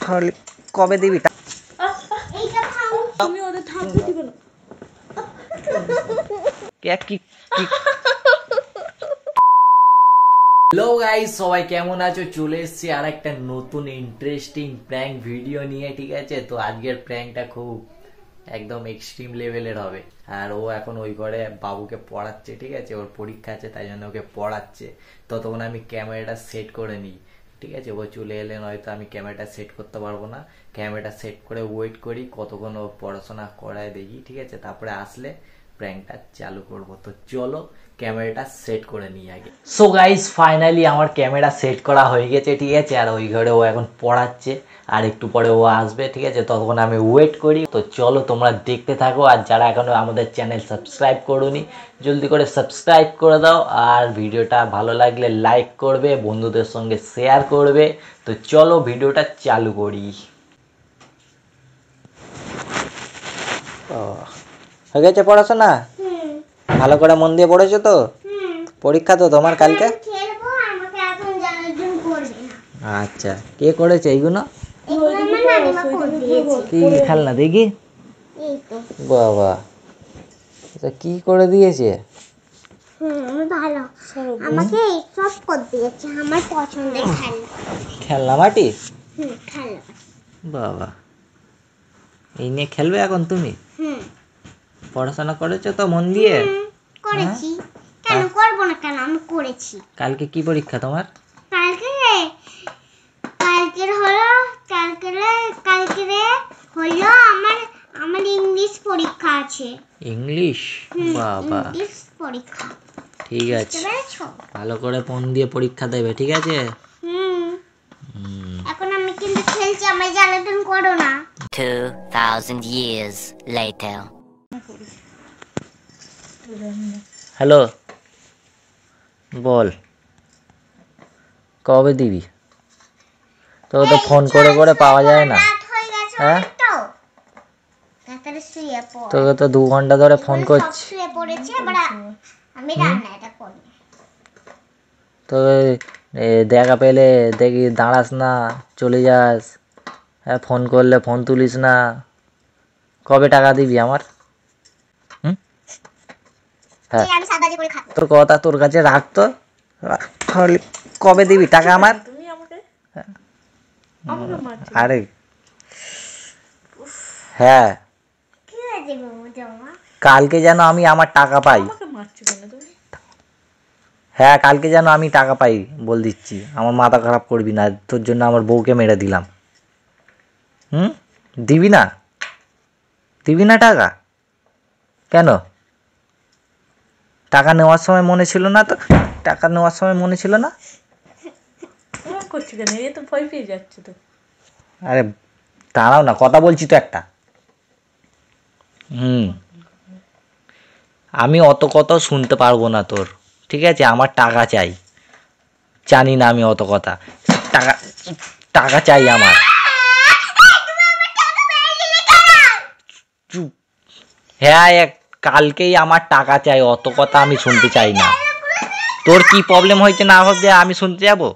তাহলে কবে দিবি? তুমি ওদের থাকতে দিবে না। কি হ্যালো গাইস, সবাই কেমন আছো? চলে এসেছি আর একটা নতুন ইন্টারেস্টিং প্র্যাঙ্ক ভিডিও নিয়ে। ঠিক আছে, তো আজকের প্র্যাঙ্কটা খুব একদম এক্সট্রিম লেভেলের হবে। আর ও এখন ওই ঘরে বাবুকে পড়াচ্ছে, ঠিক আছে, ওর পরীক্ষা আছে তাই জন্য ওকে পড়াচ্ছে। ততক্ষণ আমি ক্যামেরাটা সেট করে নিই। ঠিক আছে, ও চলে এলে নয়তো আমি ক্যামেরাটা সেট করতে পারবো না। ক্যামেরাটা সেট করে ওয়েট করি কতক্ষণ ও পড়াশোনা করায় দেখি। ঠিক আছে, তারপরে আসলে প্র্যাঙ্কটা চালু করব। তো চলো ক্যামেরাটা সেট করে নিই আগে। সো গাইস, ফাইনালি আমার ক্যামেরা সেট করা হয়ে গেছে। ঠিক আছে, আর ওই ঘরে ও এখন পড়াচ্ছে, আর একটু পরে ও আসবে। ঠিক আছে, ততক্ষণ আমি ওয়েট করি। তো চলো তোমরা দেখতে থাকো। আর যারা এখনো আমাদের চ্যানেল সাবস্ক্রাইব করোনি, জলদি করে সাবস্ক্রাইব করে দাও। আর ভিডিওটা ভালো লাগলে লাইক করবে, বন্ধুদের সঙ্গে শেয়ার করবে। তো চলো ভিডিওটা চালু করি। হয়ে গেছে পড়াশোনা? ভালো করে মন দিয়ে পড়েছো তো? পরীক্ষা তো তোমার কালকে। আচ্ছা, কে করেছে এইগুলো? কি খেলনা দেখি? বাবা, এটা কি করে দিয়েছে? ভালো, আমাকে সব করে দিয়েছে, আমার পছন্দের খেলনা। খেলনা মাটি? খেলনা। বাবা, এই নিয়ে খেলবে এখন তুমি? পড়াশোনা করেছো তো মন দিয়ে? করেছি, কেন করব না, কেন আমি করেছি। কালকে কি পরীক্ষা তোমার? কালকে হলো আমার ইংলিশ পরীক্ষা আছে। ইংলিশ? বাবা, ইংলিশ পরীক্ষা। ঠিক আছে, ভালো করে মন দিয়ে পরীক্ষা দেবে। ঠিক আছে। এখন আমি কিন্তু খেলছি, আমি জ্বালাতন করো না। 2000 years later. হ্যালো, বল কবে দিবি? তোকে তো ফোন করে করে পাওয়া যায় না। হ্যাঁ, তোকে তো 2 ঘন্টা ধরে ফোন করছি। তোকে দেখা পেলে দেখি দাঁড়াস না, চলে যাস। হ্যাঁ, ফোন করলে ফোন তুলিস না। কবে টাকা দিবি আমার? হ্যাঁ, তোর কথা তোর কাছে রাখতো। কবে দিবি টাকা আমার? আরে হ্যাঁ, কালকে যেন আমি আমার টাকা পাই। হ্যাঁ, কালকে যেন আমি টাকা পাই, বল দিচ্ছি। আমার মাথা খারাপ করবি না, তোর জন্য আমার বউকে মেরে দিলাম। দিবি না? দিবি না টাকা? কেন? টাকা নেওয়ার সময় মনে ছিল না তো? টাকা নেওয়ার সময় মনে ছিল না? করছি কেন? এ তো ভয় পেয়ে যাচ্ছে তো। আরে দাঁড়াও না, কথা বলছি তো একটা। আমি অত কথা শুনতে পারবো না তোর। ঠিক আছে, আমার টাকা চাই। জানি না আমি অত কথা। টাকা টাকা চাই আমার। চুপ। হ্যাঁ, কালকেই আমার টাকা চাই, অত কথা আমি শুনতে চাই না। তোর কি প্রবলেম হয়েছে না হবে আমি শুনতে যাবো?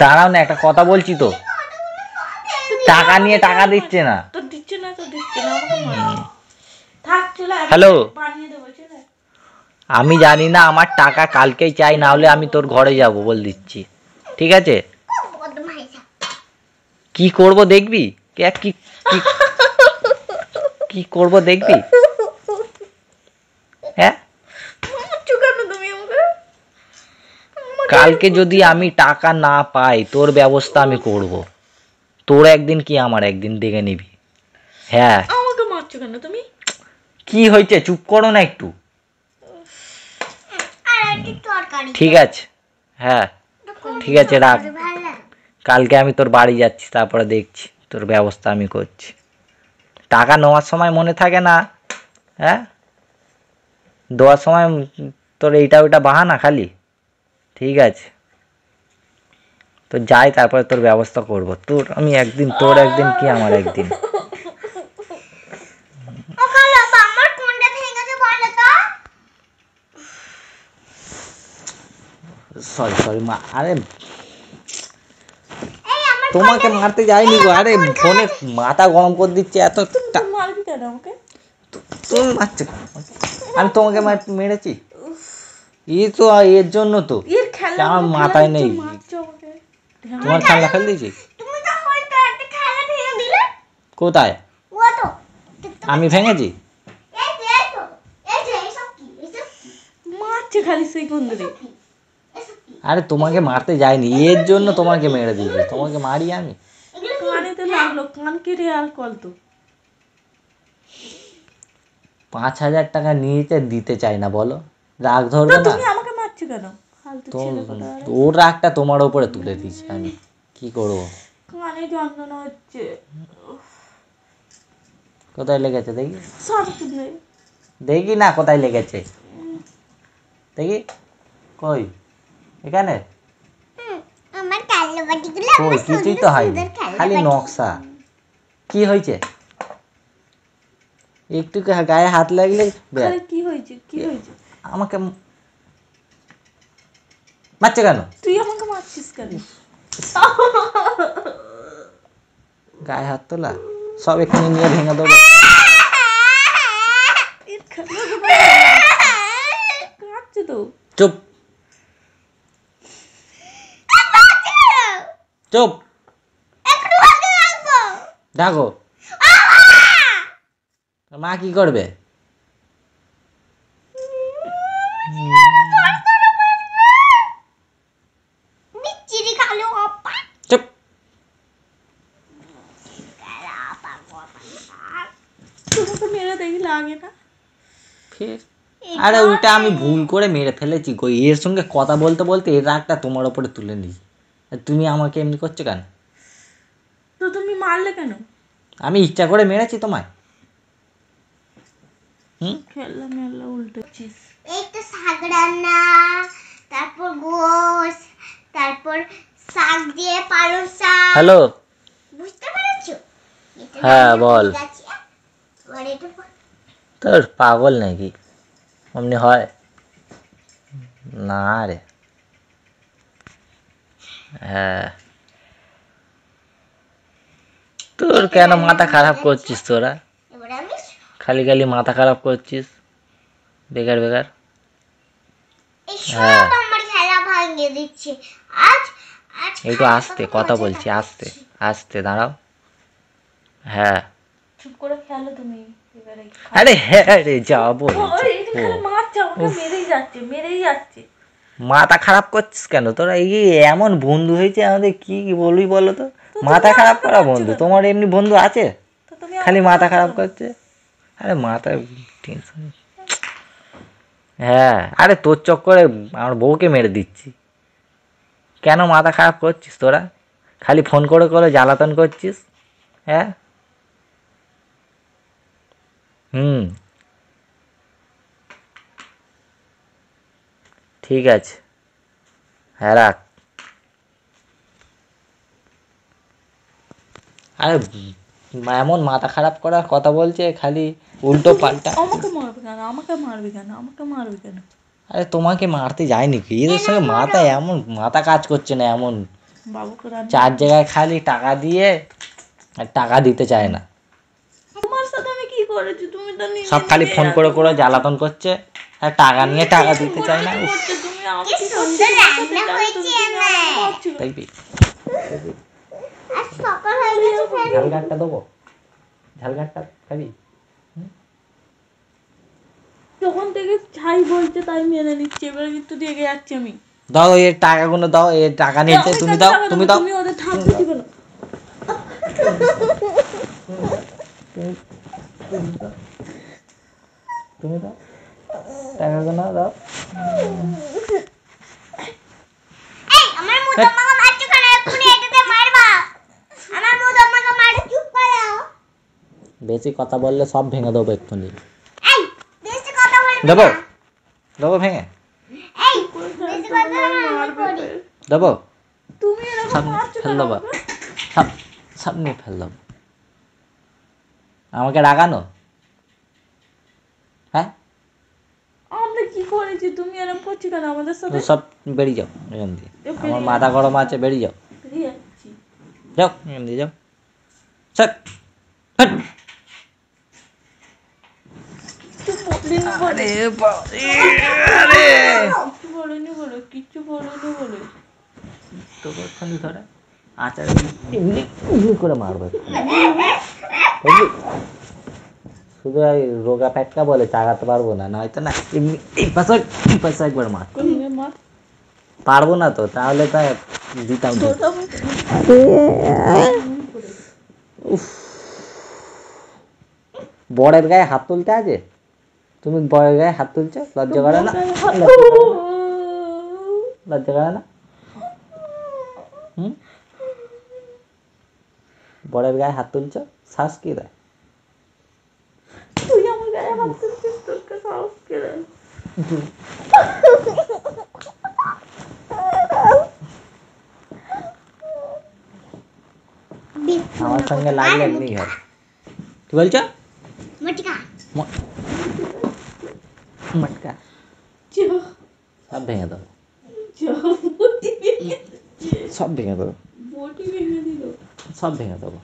দাঁড়াও না, একটা কথা বলছি তো। টাকা নিয়ে টাকা দিচ্ছে না। হ্যালো, আমি জানি না, আমার টাকা কালকেই চাই, না হলে আমি তোর ঘরে যাব, বল দিচ্ছি। ঠিক আছে, কি করব দেখবি? কি কি করব দেখবি? হ্যাঁ, কালকে যদি আমি টাকা না পাই, তোর ব্যবস্থা আমি করব। তোর একদিন কি আমার একদিন, দেখে নিবি। হ্যাঁ, আমাকে মারছো কেন তুমি? কি হয়েছে? চুপ করো না একটু। ঠিক আছে, হ্যাঁ ঠিক আছে, রাখ। কালকে আমি তোর বাড়ি যাচ্ছি, তারপরে দেখছি, তোর ব্যবস্থা আমি করছি। টাকা নেওয়ার সময় মনে থাকে না? হ্যাঁ, দেওয়ার সময় তোর এইটা ওইটা বাহানা খালি। ঠিক আছে, তো যাই, তারপরে তোর ব্যবস্থা করব। তোর আমি একদিন, তোর একদিন কি আমার একদিন। সরি সরি মা, আরে তোমাকে মারতে যাইনি গো, আরে ফোনে মাথা গরম করে দিচ্ছে এত। তুই মারবি কেন আমাকে? তুমি মারছো কেন আমাকে? আমি তোমাকে মেরেছি? এই তো এর জন্য তো এর খেলা আমার মাথায় নেই। মারছো আমাকে। তোমার খেলা খেল দিয়েছি তুমি তো ওই একটা খেলা ভেঙে দিলে। কোথায়? ও তো আমি ভেঙেছি? এই যে এই তো এই যে এসব কি মারছে খালি সেই কোন ধরে। এসব কি আরে তোমাকে মারতে যাইনি, এর জন্য তোমাকে মেরে দিয়েছি। তোমাকে মারি আমি? কানেতে লাগলো, কান কেটে আর কল তো। 5,000 টাকা নিয়েছে, দিতে চাই না, বলো রাগ ধরবে না? তুমি আমাকে মারছো কেন? ফালতু ছেলে কথা। ওর রাগটা তোমার উপরে তুলে দিয়েছি আমি, কি করবো? কানে যন্ত্রণা হচ্ছে। কোথায় লেগেছে দেখি? সব তুমি দেখি না কোথায় লেগেছে, দেখি কই, এখানে আমার কালো বাটিগুলো কই? কিছুই তো হয়নি, খালি নকশা। কি হয়েছে? একটু গায়ে হাত লাগলে ব্যাস। খালি কি হয়েছে? কি হয়েছে? আমাকে মারছে কেন? তুই আমাকে মারছিস কেন? গায়ে হাত তোলা সব এখানে নিয়ে ভেঙে দেবো। এর খেলা কাটছে তো। চুপ চুপ, ডাকো। মা কি করবে? বিচ্ছিরি কালো আপা চুপ। তোমাকে মেরে দেখি লাগে না? ফির আরে ওটা আমি ভুল করে মেরে ফেলেছি গো, এর সঙ্গে কথা বলতে বলতে এর রাগটা তোমার উপরে তুলে নিই। আর তুমি আমাকে এমনি করছো কেন? তো তুমি মারলে কেন? আমি ইচ্ছা করে মেরেছি তোমায়? খেললা মেলা উল্টেছিস। এই তো শাক রান্না, তারপর গোশ, তারপর শাক দিয়ে পালং শাক। হ্যালো, বুঝতে পেরেছো? এটা হ্যাঁ, রান্না বল। হয়ে গেছে। এবার এটা তোর পাগল নাকি? অমনি হয় না রে। হ্যাঁ, তোর কেন মাথা খারাপ করছিস তোরা? এবার আমি খালি খালি মাথা খারাপ করছিস বেকার বেকার। এই হ্যাঁ। সব আমার খেলা ভাঙিয়ে দিচ্ছে। আজ আজ এই তো আস্তে কথা বলছি, আস্তে আস্তে দাঁড়াও। হ্যাঁ, চুপ করে খেলো তুমি এবারে। আরে হ্যাঁ রে যাবো। মারছে আমাকে, মেরেই যাচ্ছে মেরেই যাচ্ছে। মাথা খারাপ করছিস কেন তোরা? এই এমন বন্ধু হয়েছে আমাদের, কি বলবি বলো তো? মাথা খারাপ করা বন্ধু? তোমার এমনি বন্ধু আছে? তো তুমি খালি মাথা খারাপ করছে। আরে মাথা টেনশন। হ্যাঁ, আরে তোর চক্করে আমার বউকে মেরে দিচ্ছি। কেন মাথা খারাপ করছিস তোরা? খালি ফোন করে করে জ্বালাতন করছিস। হ্যাঁ, ঠিক আছে, হ্যাঁ রাখ। আরে এমন মাথা খারাপ করার কথা বলছে, খালি উল্টো পাল্টা। আমাকে মারবে কেন? আমাকে মারবে কেন? আমাকে মারবে কেন? আরে তোমাকে মারতে যায়নি কি, এদের সঙ্গে মাথা এমন মাথা কাজ করছে না এমন। বাবুকে রান্না 4 জায়গায় খালি টাকা দিয়ে আর টাকা দিতে চায় না। তোমার সাথে আমি কি করেছি? তুমি তো নিজে সব খালি ফোন করে করে জ্বালাতন করছে, আর টাকা নিয়ে টাকা দিতে চায় না। উফ, করছো তুমি আমাকে কি সুন্দর রান্না হয়েছে আমার। দেখবি আজ সকাল হয়ে গেছে ফের। ঝালঘাটটা দেবো, ঝালঘাটটা খাবি? তখন থেকে ছাই বলছে তাই মেনে নিচ্ছে, এবারে কিন্তু রেগে যাচ্ছি আমি। দাও এর টাকাগুলো দাও, এর টাকা নিতে তুমি দাও, তুমি দাও, তুমি ওদের থাকতে দিবে না। তুমি দাও টাকাগুলো দাও। এই আমার মুদ আমাকে মারছো কেন? এক্ষুনি এটাতে মারবা। আমার মুদ আমাকে মারে, চুপ করো। বেশি কথা বললে সব ভেঙে দেবো এক্ষুনি। এই বেশি কথা বলবি দেবো না। দেবো ভেঙে এই বেশি কথা না আমি করি। দেবো, তুমি এরকম সব মারছো ফেল কেন দেবো, আমাকে? সব সব নিয়ে ফেল দেবো। আমাকে রাগানো? হ্যাঁ, আমরা কি পড়েছি, তুমি এরকম করছি কেন আমাদের সাথে? সব বেরিয়ে যাও এখান দিয়ে, আমার বেরিয়ে মাথা গরম আছে, বেরিয়ে যাও, বেরিয়ে যাচ্ছি। যাও এখান দিয়ে যাও, স্যার হাট। আরে আরে কিচ্ছু বলেনি বলে, কিচ্ছু বলেনি বলে। তোকে ওখানে ধরে আচার এমনি এমনি করে মারবে, বুঝলি? শুধু এই রোগা পেটকা বলে চাগাতে পারবো না, নয়তো না এমনি এই পাশে একবার মার। কোনদিন মার পারবো না তো, তাহলে তা দিতাম তো। ছোট আমি উফ, বড়ের গায়ে হাত তুলতে আছে, তুমি বড়ের গায়ে হাত তুলছো, লজ্জা করে না? লজ্জা করে না? হুম, বড়ের গায়ে হাত তুলছো, শ্বাস কি দেয়? তুই আমার গায়ে হাত তুলছিস, তোকে সাহস কে দেয়? আমার সঙ্গে লাগলে এমনি ঘর। কি বলছো? মটিকা মটকা সব ভেঙে দেবো, বটি ভেঙে সব ভেঙে দেবো, বটি ভেঙে দিল। সব ভেঙে দেবো,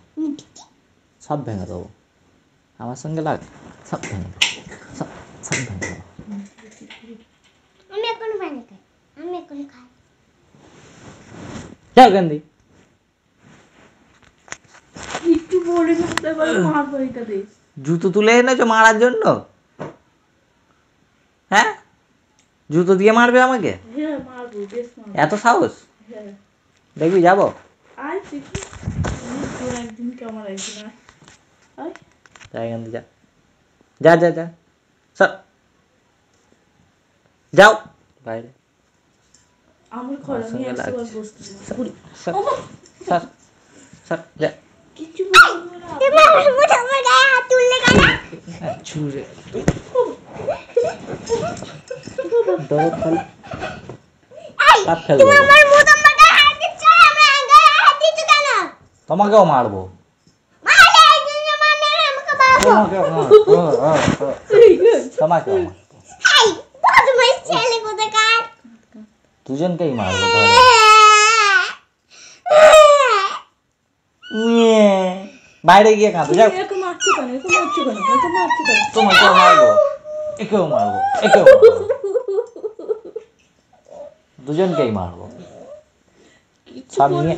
সব ভেঙে দেবো। আমার সঙ্গে লাগ, সব ভেঙে দেবো, সব সব ভেঙে দেবো। আমি এখন পানি খাই, আমি এখন খাই। যাও গান্ধী। কিচ্ছু বলে না, এবার মারবো এটা দে। জুতো তুলে এনেছো মারার জন্য? হ্যাঁ, জুতো দিয়ে মারবে আমাকে? হ্যাঁ মারবো, বেশ মারবো। এত সাহস? হ্যাঁ দেখবি যাবো? আয় দেখি, তোর একদিন কি আমার একদিন। আয় যাই গান্ধী, যা যা যা যা, সব যাও বাইরে। আমার ঘর, আমি সঙ্গে 100 বার লাগছে। বসতে দেবো। সর সর সর, যা। কিচ্ছু বলবো না। আমার গায়ে হাত তুললে কেন? ছুঁড়ে দৌড় ফেল, কাপ ফেলবো, আমার মুখ আমার গায়ে হাত দিচ্ছ, আমার গায়ে হাত দিচ্ছ কেন? তোমাকেও মারবো, মারলে একদিন মানে আমাকে মারবো। তোমাকেও মারবো, তোমাকেও মারবো, এই বদমাইশ ছেলে কোথাকার। দুজনকেই মারবো ধরে। বাইরে গিয়ে কাঁদো, যাও। একে মারছে কেন, একে মারছে কেন, একে মারছে কেন? তোমাকেও মারবো, একেও মারবো, একেও মারবো, দুজনকেই মারবো, কিচ্ছু সব বল- নিয়ে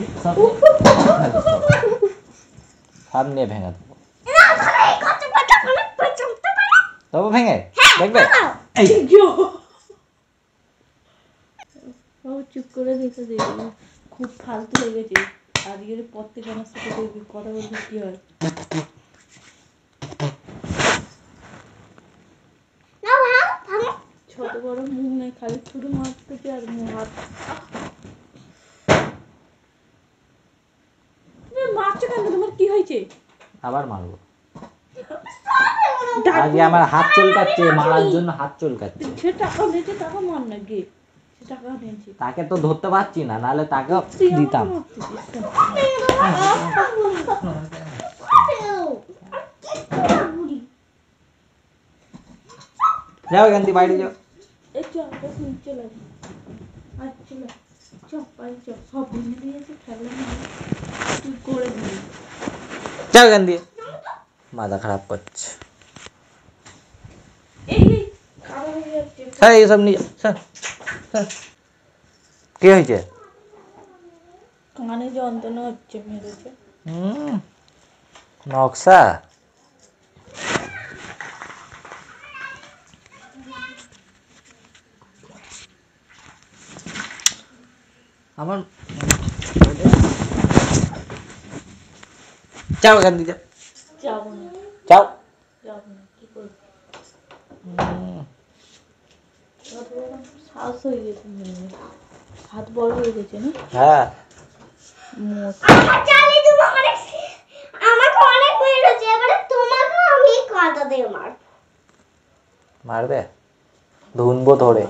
সব নিয়ে ভেঙে দেবো, দেবো ভেঙে, দেখবে? এই ও চুপ করে দেখে দেখবি, খুব ফালতু হয়ে গেছে। আজকের পর থেকে আমার সাথে দেখবি, কথা বলবি কি হয়। না ভাঙ ভাঙ। ছোট বড় মুখ নেই, খালি শুধু মারতেছে আর মুখ হাত। তুমি মারছো কেন, তোমার কি হয়েছে? আবার মারবো, আজকে আমার হাত চুলকাচ্ছে, মারার জন্য হাত চুলকাচ্ছে। সে টাকা নিয়েছে, টাকা মার না গে, সে টাকা নিয়েছে। তাকে তো ধরতে পারছি না, নাহলে তাকে তুই আমাকে দিতাম। মারতেছিস কেন? যাও এখান থেকে, বাইরে যাও। এই চল, বেশ নিচে লাগে। আয় চল, চল বাড়ি চল। সব ভেঙে দিয়েছে, খেলা নেই, তুই করে দিবি। যাও এখান দিয়ে, মাথা খারাপ করছে। এই কারো হয়ে যাচ্ছে। স্যার এইসব নিয়ে যাও, স্যার স্যার। কি হয়েছে? কানে যন্ত্রণা হচ্ছে, মেরেছে। নকশা। আমার যাও এখান দিয়ে, যাও যাবো না, যাও। যাবো না, কি করবি? শ্বাস হয়ে গেছে, হাত বড় হয়ে গেছে না? হ্যাঁ, মোট চালিয়ে দেবো অনেক, আমাকে অনেক মেরেছে, এবারে তোমাকে আমি কাঁদা দিয়ে মারবো। মারবে, ধুনবো ধরে,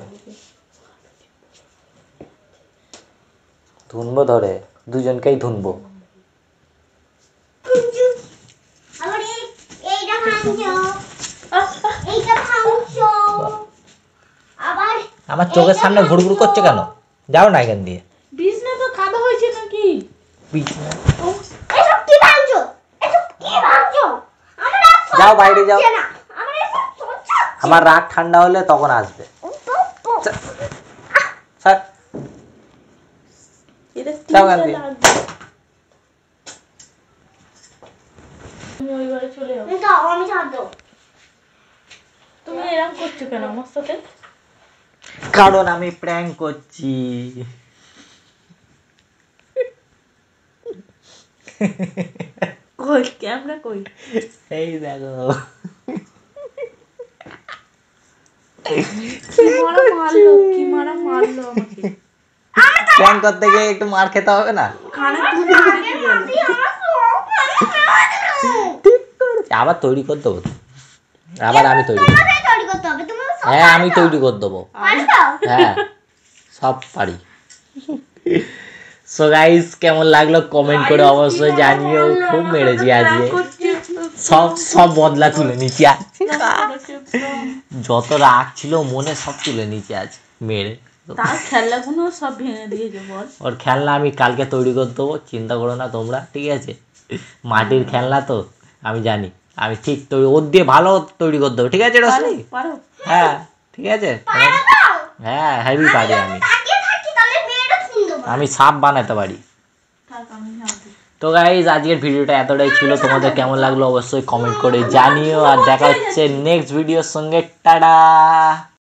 ধুনবো ধরে, দুজনকেই ধুনবো। আবার এইটা ভাঙছো, এইটা ভাঙছো, আবার আমার চোখের সামনে ঘুরঘুর করছে কেন? যাও না এখান দিয়ে। বিছনা তো কাদা হয়েছে নাকি? বিছনা এসব কি ভাঙছো? এসব কি ভাঙছো? আমার রাগ যাও বাইরে যাও। হচ্ছে না। আমার এসব চলছে। আমার রাগ ঠান্ডা হলে তখন আসবে। স্যার এটা যাও তিনটা গান্ধী। লাগবে। তুমি ওই ঘরে চলে যাও। দাও, আমি ছাড় দাও। তুমি এরকম করছো কেন আমার সাথে? কারণ আমি প্র্যাঙ্ক করছি। কই ক্যামেরা কই? এই দেখো কি মারা মারলো আমাকে। প্র্যাঙ্ক করতে গিয়ে একটু মার খেতে হবে না? কানে তুলে রেখে গেল। আবার তৈরি করে দেবো। আবার আমি তৈরি করবো। তোমাকে তৈরি করতে হবে। তুমি সব হ্যাঁ আমি তৈরি করে দেবো। পারবে? হ্যাঁ সব পারি। সো গাইস কেমন লাগলো কমেন্ট করে অবশ্যই জানিও। খুব মেরেছি আজকে, সব বদলা তুলে নিচ্ছি আজ। যত রাগ ছিল মনে সব তুলে নিচ্ছি আজ মেরে। তার খেলনাগুলো সব ভেঙে দিয়েছে বল। ওর খেলনা আমি কালকে তৈরি করে দেবো, চিন্তা করো না তোমরা, ঠিক আছে? মাটির খেলনা তো আমি জানি, আমি ঠিক তৈরি ওর দিয়ে ভালো তৈরি করে দেবো, ঠিক আছে রশ্মি? পারো? হ্যাঁ ঠিক আছে। হ্যাঁ হেভি পারি আমি। তাকিয়ে থাকি তাহলে মেয়েটা সুন্দর। আমি সাপ বানাতে পারি। থাক আমি জানতে। তো গাইজ আজকের ভিডিওটা এতটাই ছিল, তোমাদের কেমন লাগলো অবশ্যই কমেন্ট করে জানিও, আর দেখা হচ্ছে নেক্সট ভিডিওর সঙ্গে। টাটা।